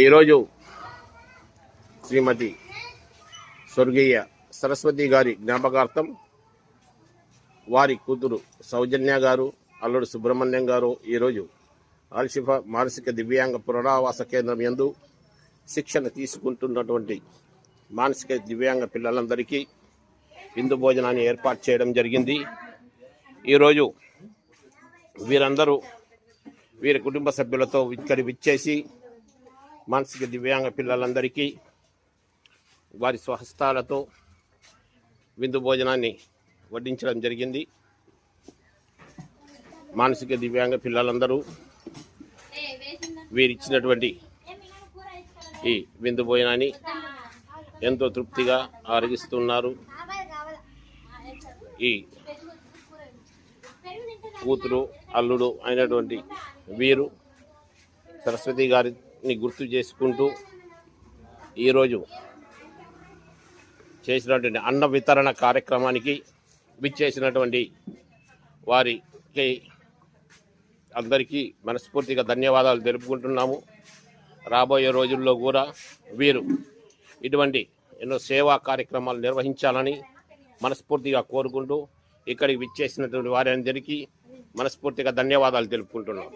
ఈరోజు శ్రీమతి స్వర్గీయ సరస్వతి గారి జ్ఞాపకార్థం వారి కూతురు సౌజన్య గారు, అల్లుడు సుబ్రహ్మణ్యం గారు ఈరోజు ఆల్షిఫా మానసిక దివ్యాంగ పునరావాస కేంద్రం యందు శిక్షణ తీసుకుంటున్నటువంటి మానసిక దివ్యాంగ పిల్లలందరికీ విందు భోజనాన్ని ఏర్పాటు చేయడం జరిగింది. ఈరోజు వీరందరూ వీరి కుటుంబ సభ్యులతో ఇక్కడి విచ్చేసి మానసిక దివ్యాంగ పిల్లలందరికీ వారి స్వహస్తాలతో విందు భోజనాన్ని వడ్డించడం జరిగింది. మానసిక దివ్యాంగ పిల్లలందరూ వీరిచ్చినటువంటి ఈ విందు భోజనాన్ని ఎంతో తృప్తిగా ఆరగిస్తున్నారు. ఈ కూతురు అల్లుడు అయినటువంటి వీరు సరస్వతి గారిని గుర్తు చేసుకుంటూ ఈరోజు చేసినటువంటి అన్న వితరణ కార్యక్రమానికి విచ్చేసినటువంటి వారికి అందరికీ మనస్ఫూర్తిగా ధన్యవాదాలు తెలుపుకుంటున్నాము. రాబోయే రోజుల్లో కూడా వీరు ఇటువంటి ఎన్నో సేవా కార్యక్రమాలు నిర్వహించాలని మనస్ఫూర్తిగా కోరుకుంటూ ఇక్కడికి విచ్చేసినటువంటి వారందరికీ మనస్ఫూర్తిగా ధన్యవాదాలు తెలుపుకుంటున్నాము.